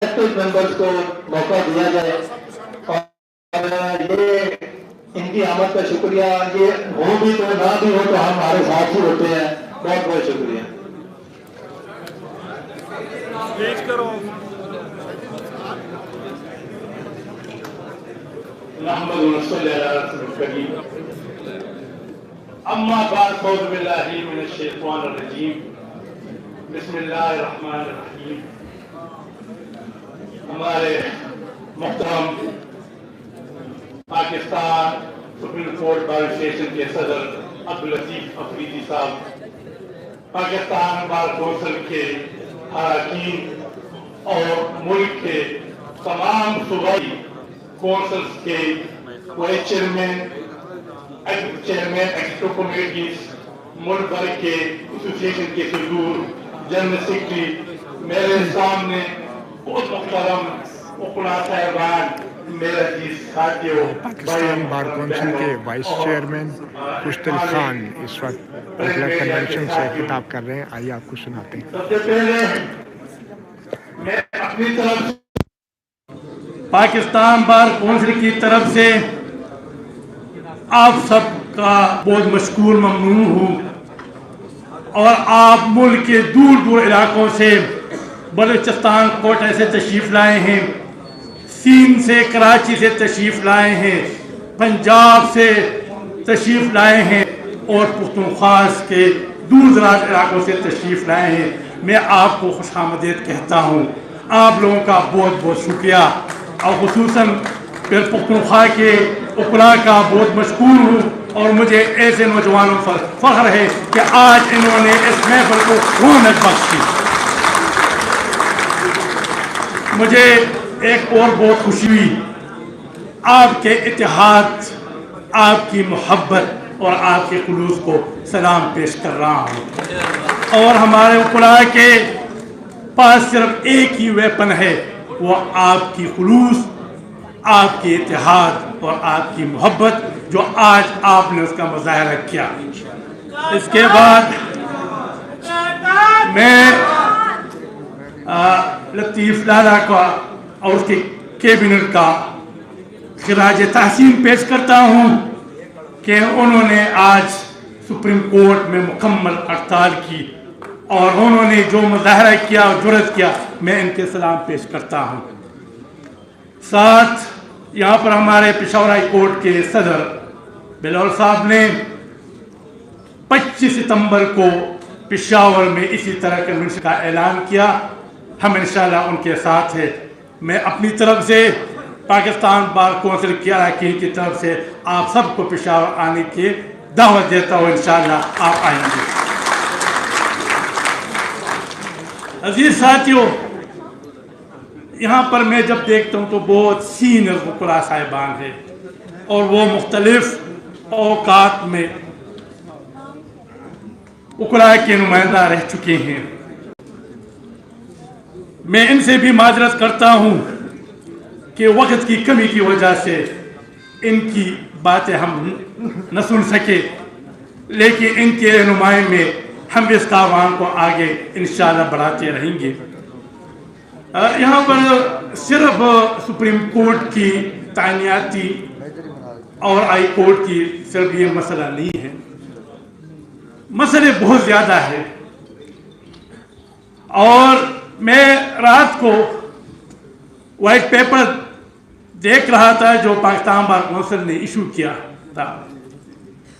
Members کو موقع دیا جائے اور یہ ان کی آمد کا شکریہ. یہ ہو بھی تو نہ بھی ہو تو ہمارے ساتھ ہی ہوتے ہیں. بہت بہت شکریہ. محمد رسول اللہ کریم. اما بعد اعوذ باللہ من الشیطان الرجیم. بسم اللہ الرحمن الرحیم. ہمارے محترم Pakistan supreme court bar station کے صدر عبداللطیف افریدی صاحب، پاکستان بار کونسل کے اراکین اور ملک کے تمام صوبائی کونسلز کے وائس چیئرمین، ایگزیکٹو کمیٹیز، ملک بھر کے ایسوسیشن کے صدور، جنرل سیکرٹری، میرے سامنے بہت محترم اقلا صاحبان، میرا جی ساتھیوں، پاکستان بار کونسل کے وائس چیئرمین مشتل خان اس وقت اقلا کنونشن سے خطاب کر رہے ہیں. آئیے آپ کو سناتے ہیں. سب سے پہلے میں اپنی طرف سے پاکستان بار کونسل کی طرف سے آپ سب کا بہت مشکور ممنون ہوں، اور آپ ملک کے دور دور علاقوں سے بلوچستان کوٹہ سے تشریف لائے ہیں، سندھ سے کراچی سے تشریف لائے ہیں، پنجاب سے تشریف لائے ہیں، اور پختونخوا کے دور دراز علاقوں سے تشریف لائے ہیں. میں آپ کو خوش آمدید کہتا ہوں. آپ لوگوں کا بہت بہت شکریہ، اور خصوصاً پھر پختونخوا کے اقلاء کا بہت مشکور ہوں، اور مجھے ایسے نوجوانوں پر فخر ہے کہ آج انہوں نے اس محفل کو رونق بخشی. مجھے ایک اور بہت خوشی ہوئی، آپ کے اتحاد، آپ کی محبت اور آپ کے خلوص کو سلام پیش کر رہا ہوں. اور ہمارے اقلاء کے پاس صرف ایک ہی ویپن ہے، وہ آپ کی خلوص، آپ کی اتحاد اور آپ کی محبت، جو آج آپ نے اس کا مظاہرہ کیا. اس کے بعد میں لطیف لالا کا اور اس کے کیبنٹ کا خراج تحسین پیش کرتا ہوں کہ انہوں نے آج سپریم کورٹ میں مکمل ہڑتال کی، اور انہوں نے جو مظاہرہ کیا اور جرأت کیا، میں ان کے سلام پیش کرتا ہوں. ساتھ یہاں پر ہمارے پشاور ہائی کورٹ کے صدر بلال صاحب نے 25 ستمبر کو پشاور میں اسی طرح کنونشن کا اعلان کیا. ہم انشاءاللہ ان کے ساتھ ہیں. میں اپنی طرف سے پاکستان بار کونسل کے اراکین کی طرف سے آپ سب کو پشاور آنے کی دعوت دیتا ہوں. انشاءاللہ آپ آئیں گے. عزیز ساتھیوں، یہاں پر میں جب دیکھتا ہوں تو بہت سینئر اقلاء صاحبان ہیں، اور وہ مختلف اوقات میں اقلاء کے نمائندہ رہ چکے ہیں. میں ان سے بھی معذرت کرتا ہوں کہ وقت کی کمی کی وجہ سے ان کی باتیں ہم نہ سن سکے، لیکن ان کے رہنمائی میں ہم اس کاروان کو آگے انشاءاللہ بڑھاتے رہیں گے. یہاں پر صرف سپریم کورٹ کی تعیناتی اور ہائی کورٹ کی صرف یہ مسئلہ نہیں ہے، مسئلے بہت زیادہ ہیں. اور میں رات کو وائٹ پیپر دیکھ رہا تھا جو پاکستان بار کونسل نے ایشو کیا تھا،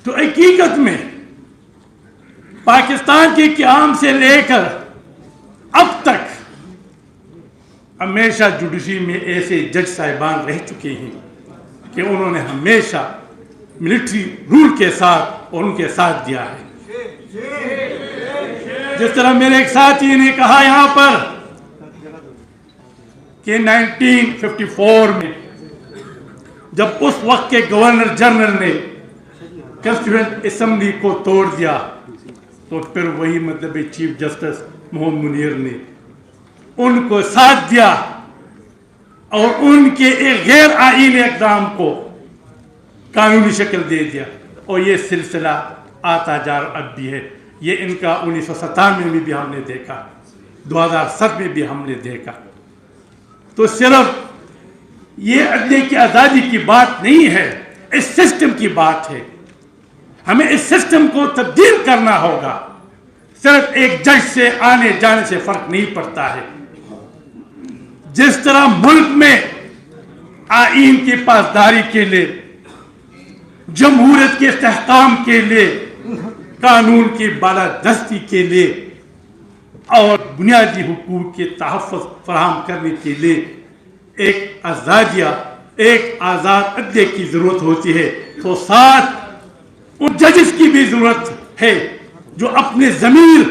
تو حقیقت میں پاکستان کے قیام سے لے کر اب تک ہمیشہ جوڈیشری میں ایسے جج صاحبان رہ چکے ہیں کہ انہوں نے ہمیشہ ملٹری رول کے ساتھ اور ان کے ساتھ دیا ہے. جس طرح میرے ایک ساتھی نے کہا یہاں پر کہ 1954 میں جب اس وقت کے گورنر جنرل نے کنسٹیٹیوشن اسمبلی کو توڑ دیا، تو پھر وہی مطلب چیف جسٹس محمد منیر نے ان کو ساتھ دیا اور ان کے ایک غیر آئینی اقدام کو قانونی شکل دے دیا، اور یہ سلسلہ آتا جا رہا اب بھی ہے. یہ ان کا 1997 میں بھی ہم نے دیکھا، 2007 میں بھی ہم نے دیکھا. تو صرف یہ عدلیہ کی آزادی کی بات نہیں ہے، اس سسٹم کی بات ہے. ہمیں اس سسٹم کو تبدیل کرنا ہوگا. صرف ایک جج سے آنے جانے سے فرق نہیں پڑتا ہے. جس طرح ملک میں آئین کی پاسداری کے لیے، جمہوریت کے استحکام کے لیے، قانون کی بالادستی کے لیے اور بنیادی حقوق کے تحفظ فراہم کرنے کے لیے ایک آزادیہ، ایک آزاد عدلیہ کی ضرورت ہوتی ہے، تو ساتھ ان ججز کی بھی ضرورت ہے جو اپنے ضمیر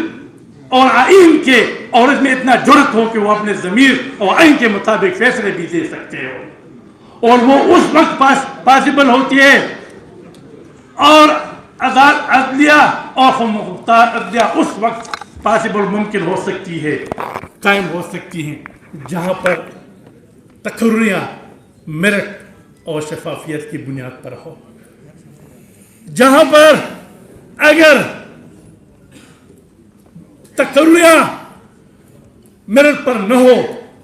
اور آئین کے اور اس میں اتنا جرأت ہو کہ وہ اپنے ضمیر اور آئین کے مطابق فیصلے بھی دے سکتے ہو، اور وہ اس وقت پاسبل ہوتی ہے اور آزاد عدلیہ اور خود مختار عدلیہ اس وقت پاسبل ممکن ہو سکتی ہے، قائم ہو سکتی ہیں، جہاں پر تقرریاں میرٹ اور شفافیت کی بنیاد پر ہو، جہاں پر اگر تقرریاں میرٹ پر نہ ہو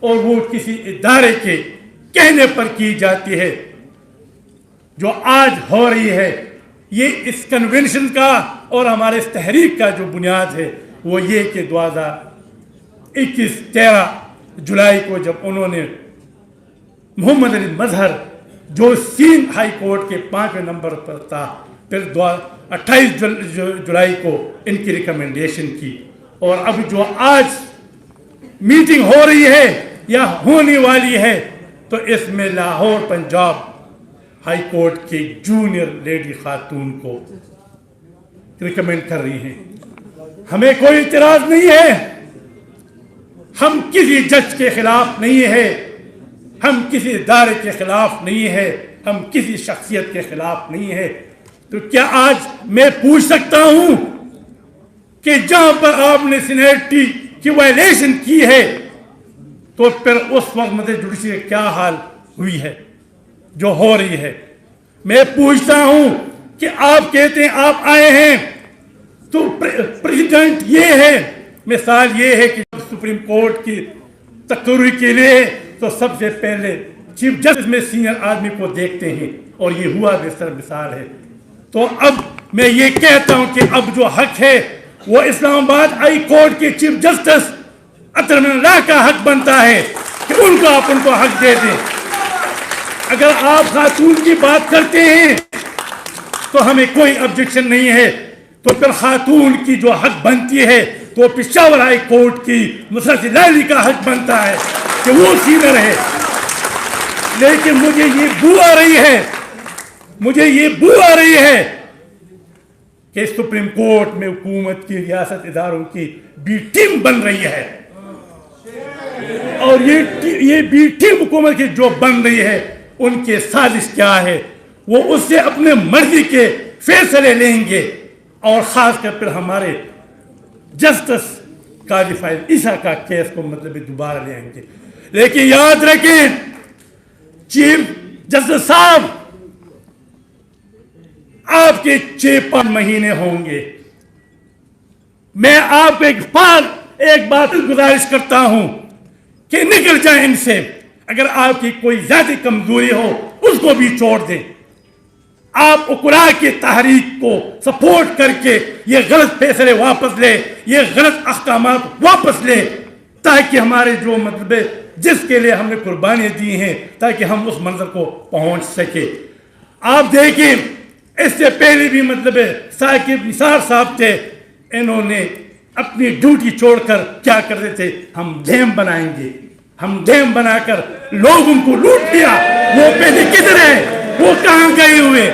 اور وہ کسی ادارے کے کہنے پر کی جاتی ہے، جو آج ہو رہی ہے. یہ اس کنونشن کا اور ہمارے اس تحریک کا جو بنیاد ہے وہ یہ کہ 13 جولائی کو جب انہوں نے محمد علی مظہر جو سندھ ہائی کورٹ کے 5ویں نمبر پر تھا، پھر 28 جولائی کو ان کی ریکمنڈیشن کی، اور اب جو آج میٹنگ ہو رہی ہے یا ہونے والی ہے تو اس میں لاہور پنجاب ہائی کورٹ کی جونیئر لیڈی خاتون کو ریکمینڈ کر رہی ہیں. ہمیں کوئی اعتراض نہیں ہے، ہم کسی جج کے خلاف نہیں ہے، ہم کسی ادارے کے خلاف نہیں ہے، ہم کسی شخصیت کے خلاف نہیں ہے. تو کیا آج میں پوچھ سکتا ہوں کہ جہاں پر آپ نے سینیرٹی کی وائلیشن کی ہے تو پھر اس وقت مجھے جوڈیشری کا کیا حال ہوئی ہے جو ہو رہی ہے؟ میں پوچھتا ہوں کہ آپ کہتے ہیں آپ آئے ہیں تو پریزیڈنٹ یہ ہے، مثال یہ ہے کہ سپریم کورٹ کی تقرری کے لیے تو سب سے پہلے چیف جسٹس میں سینئر آدمی کو دیکھتے ہیں، اور یہ ہوا بہتر مثال ہے. تو اب میں یہ کہتا ہوں کہ اب جو حق ہے وہ اسلام آباد ہائی کورٹ کے چیف جسٹس اطہر من اللہ کا حق بنتا ہے کہ ان کو آپ ان کو حق دے دیں. اگر آپ خاتون کی بات کرتے ہیں تو ہمیں کوئی آبجیکشن نہیں ہے، تو پھر خاتون کی جو حق بنتی ہے تو پشاور ہائی کورٹ کی مسرت لالی کا حق بنتا ہے کہ وہ سینئر ہے. لیکن مجھے یہ بو آ رہی ہے کہ سپریم کورٹ میں حکومت کی ریاست اداروں کی بی ٹیم بن رہی ہے، اور یہ بی ٹیم حکومت کی جو بن رہی ہے ان کے سازش کیا ہے؟ وہ اس سے اپنے مرضی کے فیصلے لیں گے، اور خاص کر پھر ہمارے جسٹس قاضی فائز عیسیٰ کا کیس کو مطلب دوبارہ لے آئیں گے. لیکن یاد رکھیں چیف جسٹس صاحب، آپ کے 6 مہینے ہوں گے. میں آپ کو ایک بات گزارش کرتا ہوں کہ نکل جائیں ان سے. اگر آپ کی کوئی ذاتی کمزوری ہو اس کو بھی چھوڑ دیں. آپ اقرا کی تحریک کو سپورٹ کر کے یہ غلط فیصلے واپس لے، یہ غلط احکامات واپس لے، تاکہ ہمارے جو مطلب جس کے لیے ہم نے قربانیاں دی ہیں تاکہ ہم اس منظر کو پہنچ سکے. آپ دیکھیں اس سے پہلے بھی مطلب ثاقب نثار صاحب تھے، انہوں نے اپنی ڈیوٹی چھوڑ کر کیا کرتے تھے؟ ہم ڈیم بنائیں گے، ہم ڈیم بنا کر لوگوں کو لوٹ لیا. وہ پہلے کدھر ہے؟ وہ کہاں گئے ہوئے؟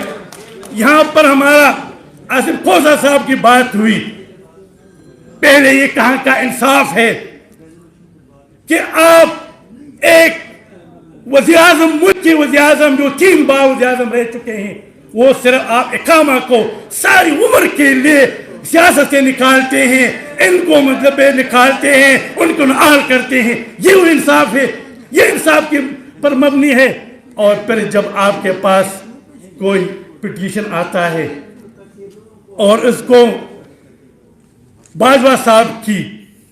یہاں پر ہمارا آصف کھوسہ صاحب کی بات ہوئی، پہلے یہ کہاں کا انصاف ہے کہ آپ ایک وزیر اعظم، ملک کے وزیر اعظم جو 3 بار وزیر اعظم رہ چکے ہیں، وہ صرف آپ اقامہ کو ساری عمر کے لیے سیاست سے نکالتے ہیں، ان کو مطلب نکالتے ہیں، ان کو نعال کرتے ہیں. یہ وہ انصاف ہے، یہ انصاف کے پر مبنی ہے. اور پھر جب آپ کے پاس کوئی پٹیشن آتا ہے اور اس کو باجوہ صاحب کی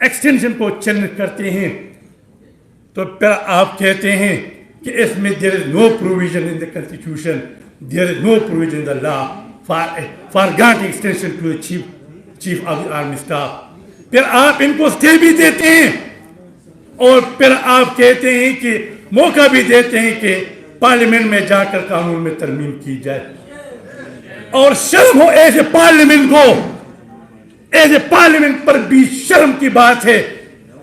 ایکسٹینشن کو چیلنج کرتے ہیں تو پھر آپ کہتے ہیں کہ اس میں there is no provision in the constitution, there is no provision in the law for granting extension to the chief of the army staff. پھر آپ ان کو اسٹے بھی دیتے ہیں اور پھر آپ کہتے ہیں کہ موقع بھی دیتے ہیں کہ پارلیمنٹ میں جا کر قانون میں ترمیم کی جائے. اور شرم ہو ایسے پارلیمنٹ کو، ایسے پارلیمنٹ پر بھی شرم کی بات ہے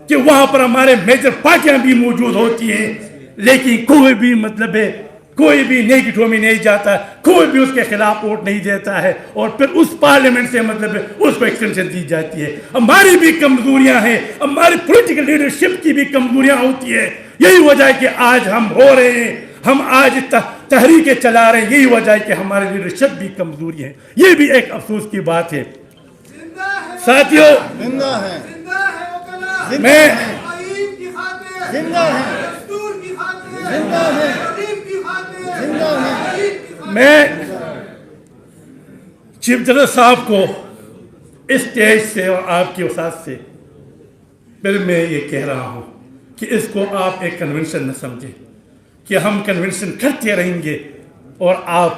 کہ وہاں پر ہمارے میجر پارٹیاں بھی موجود ہوتی ہیں، لیکن کوئی بھی مطلب ہے کوئی بھی نیگیٹو میں نہیں جاتا، کوئی بھی اس کے خلاف ووٹ نہیں دیتا ہے، اور پھر اس پارلیمنٹ سے مطلب ہے اس کو ایکسٹینشن دی جاتی ہے. ہماری بھی کمزوریاں ہیں، ہماری پولیٹیکل لیڈرشپ کی بھی کمزوریاں ہوتی ہیں. یہی وجہ ہے کہ آج ہم ہو رہے ہیں، ہم آج تحریکیں چلا رہے ہیں. یہی وجہ ہے کہ ہماری لیڈرشپ بھی کمزوری ہے. یہ بھی ایک افسوس کی بات ہے. ساتھیوں، میں چیف جسٹس صاحب کو اس اسٹیج سے اور آپ کی وسعت سے پھر میں یہ کہہ رہا ہوں کہ اس کو آپ ایک کنونشن نہ سمجھیں کہ ہم کنونشن کرتے رہیں گے اور آپ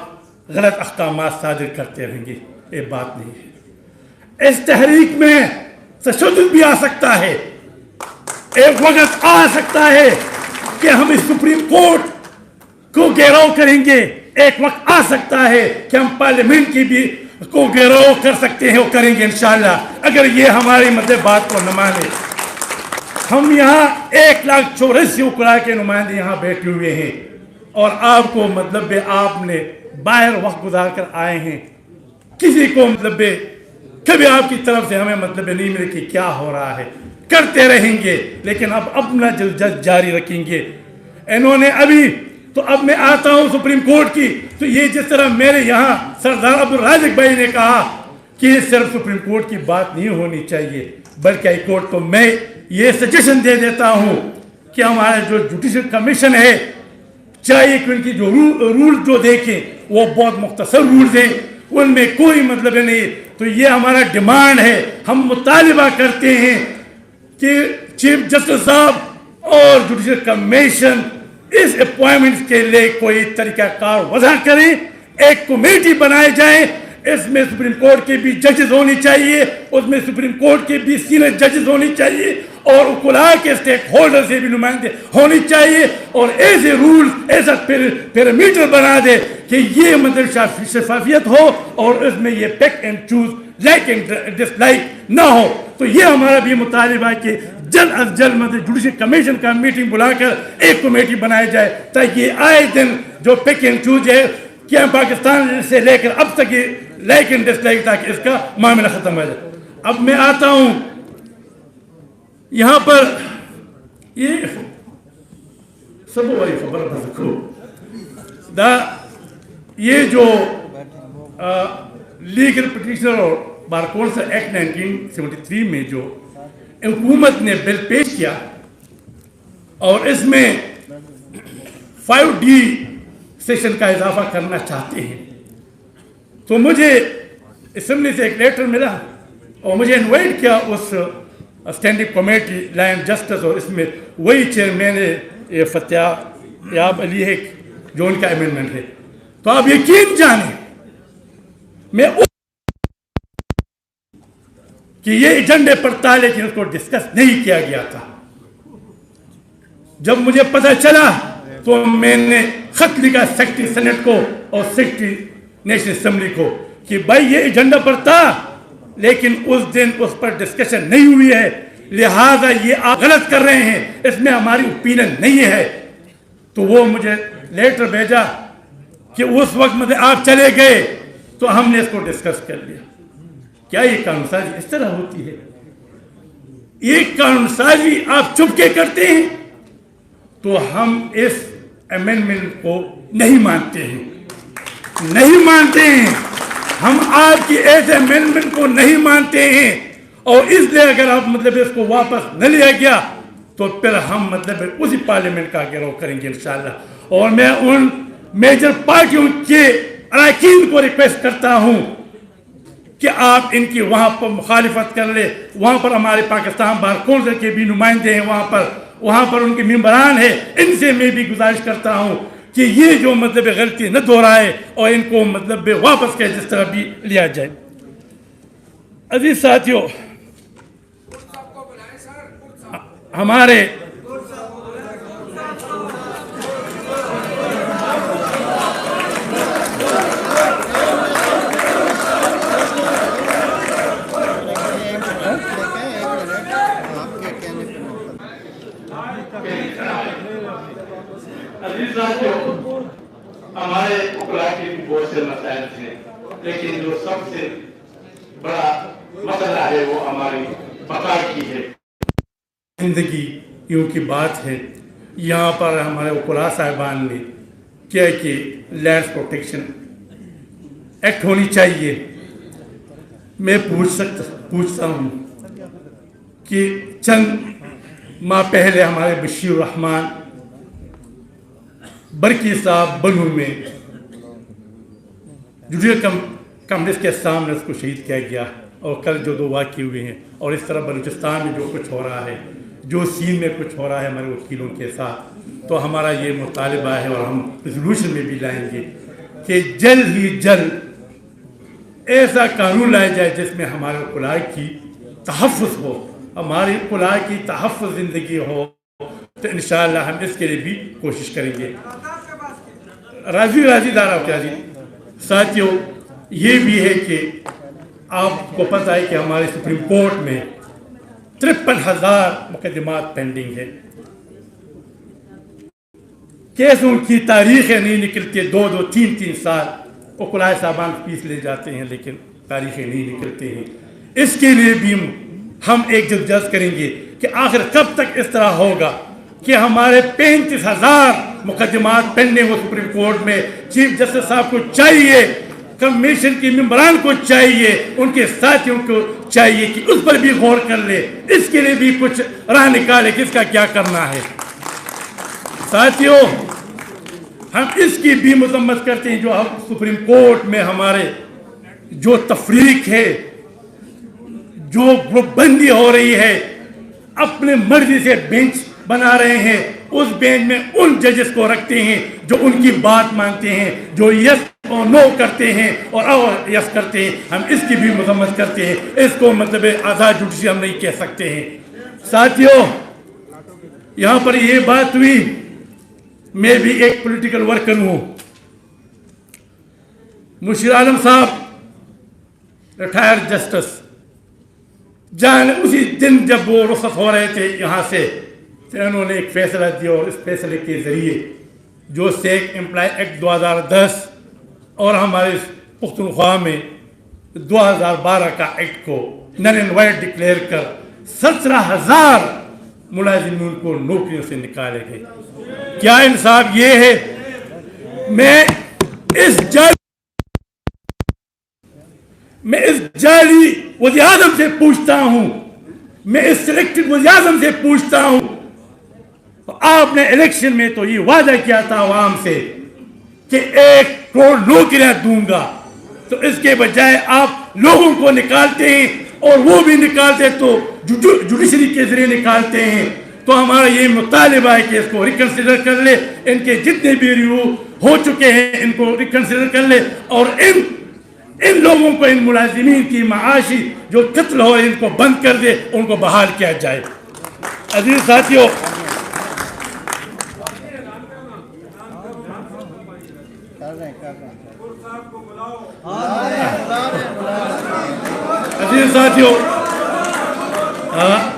غلط احکامات صادر کرتے رہیں گے. یہ بات نہیں ہے. اس تحریک میں تشدد بھی آ سکتا ہے. ایک وقت آ سکتا ہے کہ ہم اس سپریم کورٹ کو گھیراؤ کریں گے. ایک وقت آ سکتا ہے کہ ہم پارلیمنٹ کی بھی کو گھیراؤ کر سکتے ہیں اور کریں گے انشاءاللہ، اگر یہ ہماری مطلب بات کو نہ مانے. ہم یہاں 1,84,000 اکڑا کے نمائندے یہاں بیٹھے ہوئے ہیں اور آپ کو مطلب آپ نے باہر وقت گزار کر آئے ہیں. کسی کو مطلب کبھی آپ کی طرف سے ہمیں مطلب نہیں ملے کہ کیا ہو رہا ہے. کرتے رہیں گے لیکن اب اپنا جلد جاری رکھیں گے. انہوں نے تو اب میں آتا ہوں سپریم کورٹ کی، تو یہ جس طرح میرے یہاں سردار عبدالرازق بھائی نے کہا کہ یہ صرف سپریم کورٹ کی بات نہیں ہونی چاہیے بلکہ ہائی کورٹ کو میں یہ سجیشن دے دیتا ہوں کہ ہمارا جو جوڈیشل کمیشن ہے چاہیے کہ ان کی جو رول جو دیکھیں وہ بہت مختصر رولز ہیں، ان میں کوئی مطلب نہیں. تو یہ ہمارا ڈیمانڈ ہے، ہم مطالبہ کرتے ہیں کہ چیف جسٹس صاحب اور جوڈیشل کمیشن اس اپوائنٹمنٹ کے لیے کوئی طریقہ کار وضع کریں. ایک کمیٹی بنائے جائیں، اس میں سپریم کورٹ کے بھی ججز ہونی چاہیے، اس میں سپریم کورٹ کے بھی سینئر ججز ہونی چاہیے اور وکلاء کے اسٹیک ہولڈر سے بھی نمائندے ہونی چاہیے، اور ایسے رول ایسا پیرامیٹر بنا دے کہ یہ مطلب شفافیت ہو اور اس میں یہ pick and choose like and dislike نہ ہو. تو یہ ہمارا بھی مطالبہ ہے کہ جلد از جلد مطلب جوڈیشل کمیشن کا میٹنگ بلا کر ایک کمیٹی بنائی جائے تاکہ آئے دن جو پیک اینڈ چوز ہے کیا پاکستان سے لے کر اب تک یہ لائک اینڈ ڈس لائک تاکہ اس کا معاملہ ختم ہو جائے. اب میں آتا ہوں یہاں پر یہ سب والی خبر یہ جو لیگل پٹیشنر اور بار کونسل ایکٹ 1973 میں جو حکومت نے بل پیش کیا اور اس میں 5D سیشن کا اضافہ کرنا چاہتے ہیں، تو مجھے اسمبلی سے ایک لیٹر ملا اور مجھے انوائٹ کیا اس اسٹینڈنگ کمیٹی لائن جسٹس، اور اس میں وہی چیئرمین ہے فتح یاب علی ہے جو ان کا امینڈمنٹ ہے. تو آپ یقین جانیں میں کہ یہ ایجنڈے پر تھا لیکن اس کو ڈسکس نہیں کیا گیا تھا. جب مجھے پتہ چلا تو میں نے خط لکھا سیکرٹری سینٹ کو اور سیکرٹری نیشنل اسمبلی کو کہ بھائی یہ ایجنڈا پر تھا لیکن اس دن اس پر ڈسکشن نہیں ہوئی ہے، لہذا یہ آپ غلط کر رہے ہیں، اس میں ہماری اوپینین نہیں ہے. تو وہ مجھے لیٹر بھیجا کہ اس وقت مجھے آپ چلے گئے تو ہم نے اس کو ڈسکس کر لیا. کیا یہ قانون سازی اس طرح ہوتی ہے؟ یہ قانون سازی آپ چپ کے کرتے ہیں تو ہم اس امینڈمنٹ کو نہیں مانتے ہیں، نہیں مانتے ہیں. ہم آپ کی ایسے امینڈمنٹ کو نہیں مانتے ہیں اور اس لیے اگر آپ مطلب اس کو واپس نہ لیا گیا تو پھر ہم مطلب اسی پارلیمنٹ کا گھیراؤ کریں گے انشاءاللہ. اور میں ان میجر پارٹیوں کے اراکین کو ریکویسٹ کرتا ہوں کہ آپ ان کی وہاں پر مخالفت کر لیں. وہاں پر ہمارے پاکستان بار کونسل کے بھی نمائندے ہیں وہاں پر، وہاں پر ان کے ممبران ہیں، ان سے میں بھی گزارش کرتا ہوں کہ یہ جو مطلب غلطی نہ دہرائے اور ان کو مطلب واپس کے جس طرح بھی لیا جائے۔ عزیز ساتھیوں، ہمارے عزیز ساتھیوں، ہمارے اوقلاء کے بھی بہت سے مسائل تھے، لیکن جو سب سے بڑا مسئلہ ہے وہ ہماری بقا کی ہے۔ زندگیوں کی بات ہے، یہاں پر ہمارے اوقلاء صاحبان نے کیا کہ لینڈ پروٹیکشن ایکٹ ہونی چاہیے۔ میں پوچھتا ہوں کہ چند ماہ پہلے ہمارے بشیر الرحمان برکی صاحب بنو میں جوڈیشل کمپلیکس کے سامنے اس کو شہید کیا گیا، اور کل جو 2 واقعے ہوئے ہیں، اور اس طرح بلوچستان میں جو کچھ ہو رہا ہے، جو سین میں کچھ ہو رہا ہے ہمارے وکیلوں کے ساتھ، تو ہمارا یہ مطالبہ ہے اور ہم ریزولوشن میں بھی لائیں گے کہ جلد ہی جلد ایسا قانون لایا جائے جس میں ہمارے اوقلاء کی تحفظ ہو، ہماری اوقلاء کی تحفظ زندگی ہو، تو انشاءاللہ ہم اس کے لیے بھی کوشش کریں گے۔ راضی دار ساتھیوں، یہ بھی ہے کہ آپ کو پتہ ہے کہ ہمارے سپریم کورٹ میں 53,000 مقدمات پینڈنگ ہیں، کیسوں کی تاریخیں نہیں نکلتی، 2 3 سال اوقلاء صاحبان فیس لے جاتے ہیں لیکن تاریخیں نہیں نکلتے ہیں۔ اس کے لیے بھی ہم ایک جدوجہد کریں گے کہ آخر کب تک اس طرح ہوگا کہ ہمارے 35,000 مقدمات پینڈنگ ہو سپریم کورٹ میں۔ چیف جسٹس صاحب کو چاہیے، کمیشن کے ممبران کو چاہیے، ان کے ساتھیوں کو چاہیے کہ اس پر بھی غور کر لے، اس کے لیے بھی کچھ راہ نکالے کہ اس کا کیا کرنا ہے۔ ساتھیوں، ہم اس کی بھی مذمت کرتے ہیں جو ہم سپریم کورٹ میں ہمارے جو تفریق ہے، جو گروپ بندی ہو رہی ہے، اپنے مرضی سے بینچ بنا رہے ہیں، اس بینچ میں ان ججز کو رکھتے ہیں جو ان کی بات مانتے ہیں، جو یس اور نو کرتے ہیں اور یس کرتے ہیں۔ ہم اس کی بھی مذمت کرتے ہیں، اس کو مطلب آزاد جوڈیشری ہم نہیں کہہ سکتے ہیں۔ ساتھیوں، یہاں پر یہ بات ہوئی، میں بھی ایک پولیٹیکل ورکر ہوں۔ مشیر عالم صاحب ریٹائرڈ جسٹس اسی دن جب وہ رخصت ہو رہے تھے یہاں سے، تو انہوں نے ایک فیصلہ دیا، اور اس فیصلے کے ذریعے جو سیک امپلائی ایکٹ 2010 اور ہمارے پختونخوا میں 2012 کا ایکٹ کو نل اینڈ وائڈ ڈکلیئر کر 17,000 ملازمین کو نوکریوں سے نکالے گئے۔ کیا انصاف یہ ہے؟ میں اس جعلی وزیر اعظم سے پوچھتا ہوں، میں اس سلیکٹڈ وزیر اعظم سے پوچھتا ہوں، آپ نے الیکشن میں تو یہ وعدہ کیا تھا عوام سے کہ 1 کروڑ نوکریاں دوں گا، تو اس کے بجائے آپ لوگوں کو نکالتے ہیں، اور وہ بھی نکالتے تو جوڈیشری کے ذریعے نکالتے ہیں۔ تو ہمارا یہ مطالبہ ہے کہ اس کو ریکنسیڈر کر لے، ان کے جتنے بھی ریویو ہو چکے ہیں ان کو ریکنسیڈر کر لے، اور ان لوگوں کو، ان ملازمین کی معاشی جو قتل ہو ان کو بند کر دے، ان کو بحال کیا جائے۔ عزیز ساتھیوں،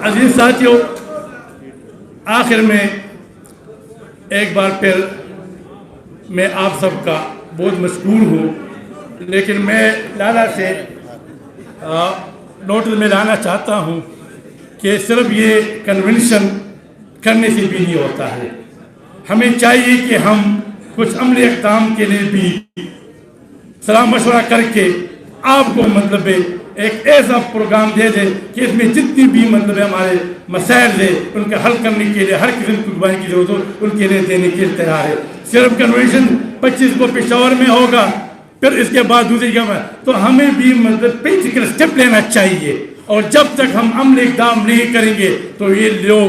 عزیز ساتھیوں، آخر میں ایک بار پھر میں آپ سب کا بہت مشکور ہوں، لیکن میں لالا سے نوٹس میں لانا چاہتا ہوں کہ صرف یہ کنونشن کرنے سے بھی نہیں ہوتا ہے، ہمیں چاہیے کہ ہم کچھ عملی اقدام کے لیے بھی صلاح مشورہ کر کے آپ کو مطلب ایک ایسا پروگرام دے دے کہ اس میں جتنی بھی مطلب ہمارے مسائل ہیں ان کے حل کرنے کے لیے ہر قسم کی قربانی کی ضرورت ہو ان کے لیے دینے کے لیے تیار ہے۔ صرف کنونشن 25 کو پشاور میں ہوگا، پھر اس کے بعد دوسری جگہ، تو ہمیں بھی مطلب پریکٹیکل اسٹیپ لینا چاہیے، اور جب تک ہم عملی اقدام نہیں کریں گے تو یہ لوگ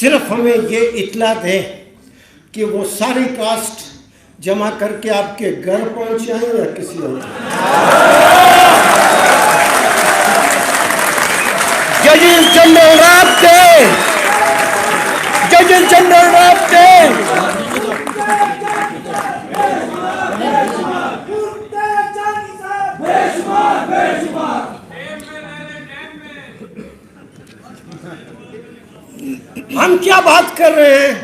صرف ہمیں یہ اطلاع دیں کہ وہ ساری کاسٹ جمع کر کے آپ کے گھر پہنچائیں یا کسی اور ججز جنرل رابطے ججز جنرل رابطے ہم کیا بات کر رہے ہیں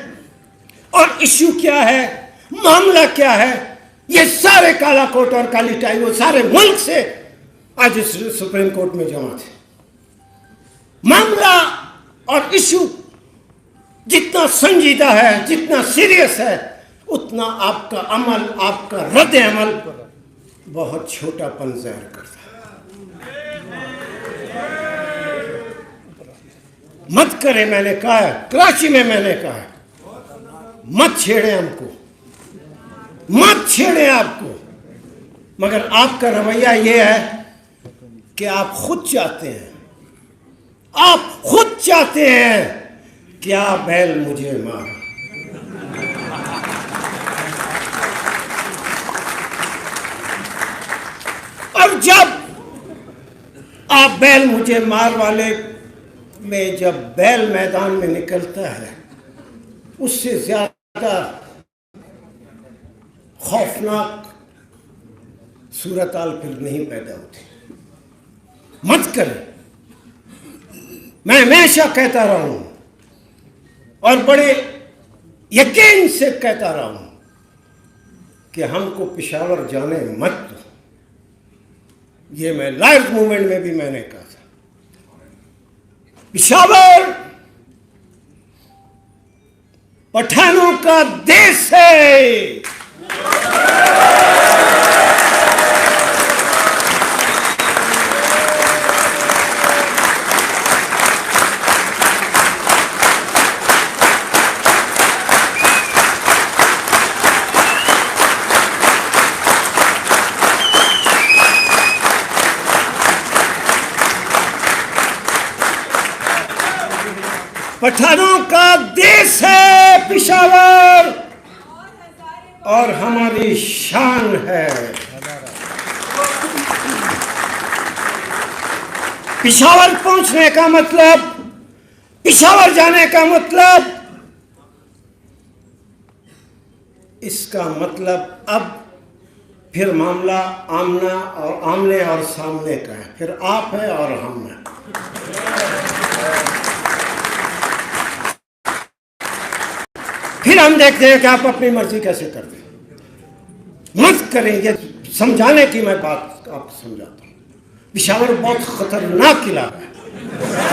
اور ایشو کیا ہے، معاملہ کیا ہے؟ یہ سارے کالا کوٹ اور کالی ٹائی وہ سارے ملک سے آج اس سپریم کورٹ میں جمع تھے. معاملہ اور ایشو جتنا سنجیدہ ہے، جتنا سیریس ہے، اتنا آپ کا عمل، آپ کا رد عمل بہت چھوٹا پن ظاہر کرتا ہے. مت کرے، میں نے کہا ہے، کراچی میں میں نے کہا ہے، مت چھیڑیں ہم کو، مت چھیڑیں آپ کو. مگر آپ کا رویہ یہ ہے کہ آپ خود چاہتے ہیں، آپ خود چاہتے ہیں کیا بیل مجھے مار. اور جب آپ بیل مجھے مار والے میں جب بیل میدان میں نکلتا ہے، اس سے زیادہ خوفناک صورتحال پھر نہیں پیدا ہوتی. مت کریں. میں ہمیشہ کہتا رہا ہوں اور بڑے یقین سے کہتا رہا ہوں کہ ہم کو پشاور جانے مت دو. یہ میں لائف موومنٹ میں بھی میں نے کہا تھا. پشاور پٹھانوں کا دیش ہے. پٹھانوں کا دیش ہے پشاور اور ہماری شان ہے. پشاور پہنچنے کا مطلب، پشاور جانے کا مطلب، اس کا مطلب اب پھر معاملہ آمنے اور سامنے کا ہے. پھر آپ ہے اور ہم ہیں. پھر ہم دیکھتے ہیں کہ آپ اپنی مرضی کیسے کرتے ہیں. مت کریں. یہ سمجھانے کی میں بات آپ کو سمجھاتا ہوں. پشاور بہت خطرناک علاقہ ہے،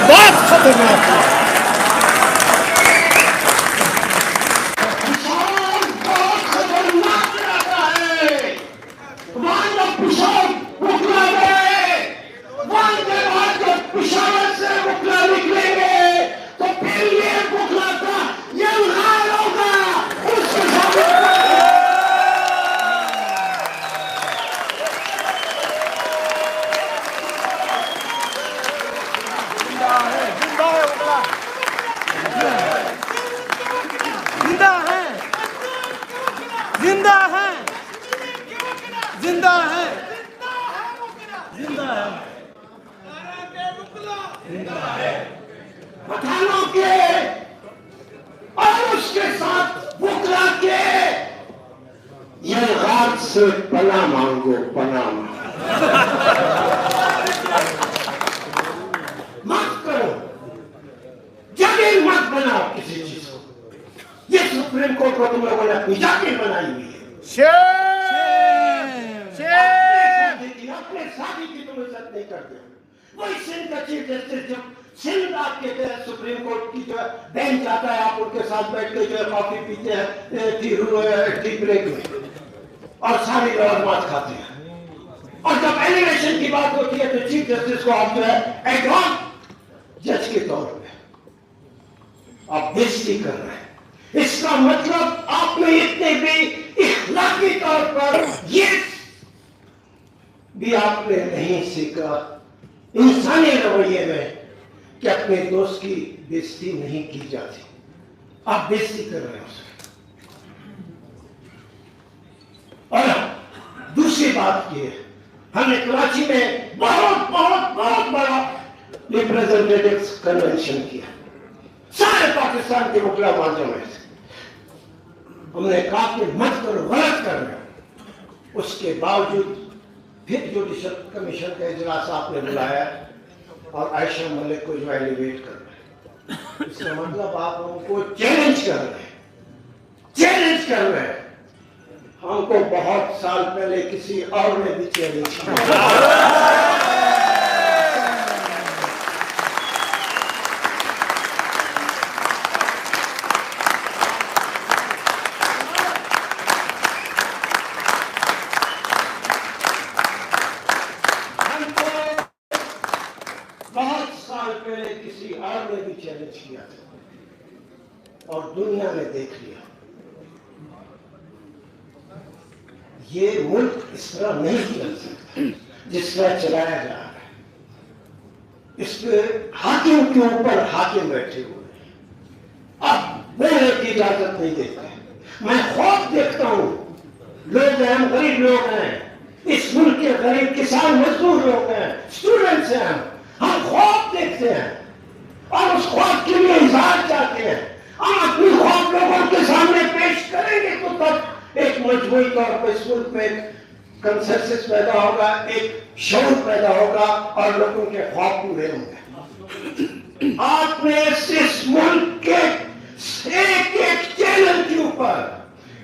بہت خطرناک علاقہ ہے. پٹھانوں کے اور اس کے ساتھ بکلا کے یہ غار سے پناہ مانگو، پناہ مت کرو. جگہ مت بناؤ کسی چیز کو. یہ سپریم کورٹ کو تم لوگوں نے اپنی جگہ بنائی ہوئی ہے. اپنے ساتھی کی تم عزت نہیں کرتے. وہی سندھ کا چیف جسٹس جب سندھ آپ کے سپریم کورٹ کی جو ہے بینچ آتا ہے، آپ ان کے ساتھ بیٹھ کے جو ہے کافی پیتے ہیں ٹی بریک میں اور ساری معلومات کھاتے ہیں. اور جب ایلیگیشن کی بات ہوتی ہے تو چیف جسٹس کو آپ جو ہے ایڈوانس جج کے طور پہ آپ بےزتی کر رہے ہیں. اس کا مطلب آپ نے اتنے بھی اخلاقی طور پر یہ بھی آپ نے نہیں سیکھا انسانی رویے میں کہ اپنے دوست کی بےزتی نہیں کی جاتی. آپ بےزتی کر رہے ہیں اس کی۔ اور دوسری بات یہ ہے، ہم نے کراچی میں بہت بہت بہت بڑا ریپریزنٹیٹیوز کنونشن کیا، سارے پاکستان کے وکلا وہاں جمع تھے۔ ہم نے کہا کہ مت کرو، غلط کر رہے ہو۔ اس کے باوجود پھر جوڈیشل کمیشن کا اجلاس آپ نے بلایا اور عائشہ ملک کو جو ایلیویٹ کر رہے ہیں، اس کا مطلب آپ ان کو چیلنج کر رہے ہیں، چیلنج کر رہے ہیں۔ ہم کو بہت سال پہلے کسی اور نے بھی چیلنج کیا۔ چیلنج کیا تھا اور دنیا نے دیکھ لیا یہ ملک اس طرح نہیں چل سکتا جس طرح چلایا جا رہا ہے۔ اس کے حاکم کے اوپر حاکم بیٹھے ہوئے ہیں، اب بولنے کی اجازت نہیں دیتے۔ میں خوف دیکھتا ہوں، لوگ ہیں، غریب لوگ ہیں، اس ملک کے غریب کسان مزدور لوگ ہیں، اسٹوڈنٹس ہیں، ہم خوف دیکھتے ہیں اور اس خوف کے لیے اظہار چاہتے ہیں۔ ہم اپنی خوف لوگوں کے سامنے پیش کریں گے تو تب ایک مجموعی طور پر اس ملک میں کنسنسس پیدا ہوگا، ایک شعور پیدا ہوگا اور لوگوں کے خوف پورے ہوں گے۔ آپ نے اس ملک کے ایک ایک چینل کے اوپر،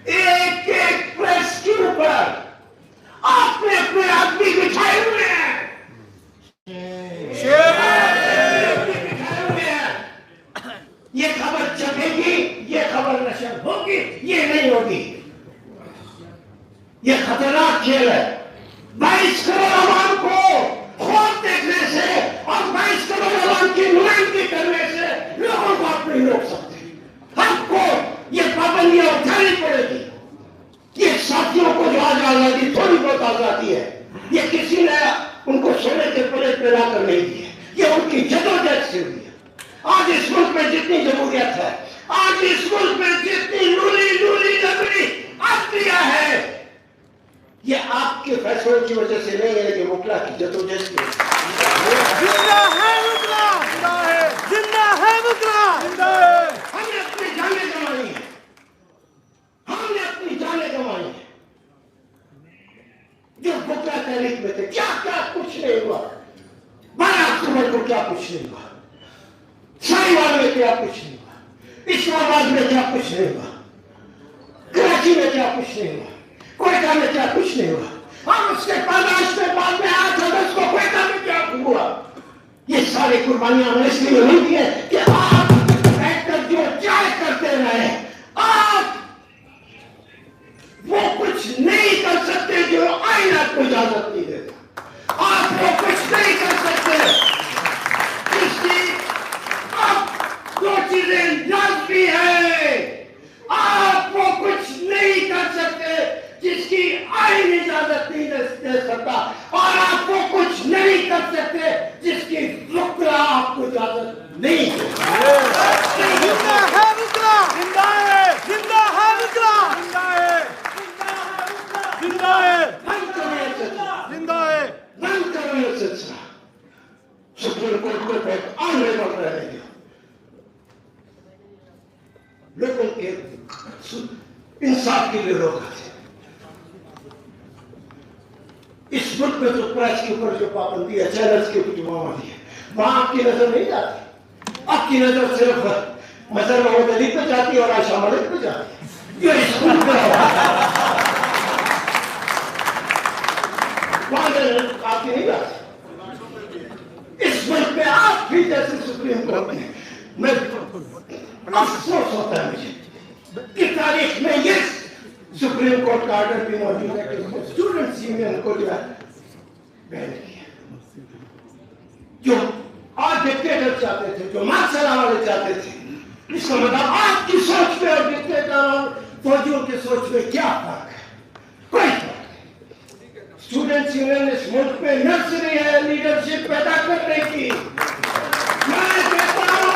ایک ایک پریس کے اوپر آپ نے اپنے آدمی بچھائے ہوئے ہیں۔ یہ خبر چھپے گی، یہ خبر نشر ہوگی، یہ نہیں ہوگی۔ یہ خطرناک کھیل ہے۔ 22 کروڑ عوام کو خوف دیکھنے سے اور 22 کروڑ عوام کی نمائندگی کرنے سے لوگوں کو آپ نہیں روک سکتے۔ ہم کو یہ پابندیاں اٹھانی پڑے گی۔ یہ ساتھیوں کو جو آج آزادی، تھوڑی بہت آزادی ہے، یہ کسی نے ان کو سونے کے پلیٹ پہ لا کر نہیں دی ہے، یہ ان کی جدوجہد سے ہوئی ہے۔ آج اس ملک میں جتنی جمہوریت ہے، آج اس ملک میں جتنی لولی لبڑی عدلیہ ہے، یہ آپ کے فیصلوں کی وجہ سے نہیں ہے، یہ وکلا کی جدوجہد کی وجہ سے۔ زندہ ہے وکلا، زندہ ہے وکلا، ہم نے اپنی جانیں گنوائی ہیں، ہم نے اپنی جانیں گنوائی ہیں۔ جو وکلا تحریک میں تھے، کیا کیا کچھ نہیں ہوا۔ 12 اکتوبر کو کیا کچھ نہیں ہوا، سائیوال میں کیا کچھ نہیں ہوا، اسلام آباد میں کیا کچھ نہیں ہوا، کراچی میں کیا کچھ نہیں ہوا، کوئٹہ میں کیا کچھ نہیں ہوا، اور اس کے پیدائش میں بعد میں 8 اگست کو کوئٹہ میں کیا ہوا۔ یہ ساری قربانیاں ہم نے اس لیے نہیں دی ہے کہ آپ بیٹھ کر جو چاہے کرتے رہے، آپ وہ کچھ نہیں کر سکتے جو آئین آپ کو اجازت نہیں دیتا۔ آپ وہ کچھ نہیں کر سکتے جس کی دو چیزیں لازمی ہے۔ آپ وہ کچھ نہیں کر سکتے جس کی آئین اجازت نہیں دے سکتا، اور آپ وہ کچھ نہیں کر سکتے جس کی وکلا آپ کو اجازت نہیں دے سکتا۔ زندہ ہے وکلا، زندہ ہے، زندہ ہے وکلا، زندہ ہے، زندہ ہے۔ بند کرو یہ سلسلہ۔ سپریم کورٹ کو بہت آگے بڑھ رہے ہیں، لوگوں کے انصاف کے لیے روکا تھے۔ اس ملک میں تو پریس کے اوپر جو پابندی ہے، چینلز کے اوپر جو پابندی ہے، وہاں آپ کی نظر نہیں جاتی۔ آپ کی نظر صرف مظہر محمد علی پہ جاتی ہے اور عائشہ ملک پہ جاتی ہے۔ یہ اس ملک میں وہاں آپ کی نہیں جاتی۔ اس ملک میں آپ بھی جیسے سپریم کورٹ میں افسوس ہوتا ہے مجھے کہ تاریخ میں یہ سپریم کورٹ کا آرڈر بھی موجود ہے کہ اسٹوڈنٹس یونین کو جو ہے بین کیا، جو آج ڈکٹیٹر چاہتے تھے، جو مارشل والے چاہتے تھے۔ اس کا مطلب آپ کی سوچ میں اور ڈکٹیٹر اور فوجیوں کی سوچ میں کیا فرق ہے؟ کوئی فرق نہیں۔ اسٹوڈنٹس یونین اس ملک میں نرسری ہے لیڈرشپ پیدا کرنے کی۔ میں کہتا ہوں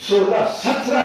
16-17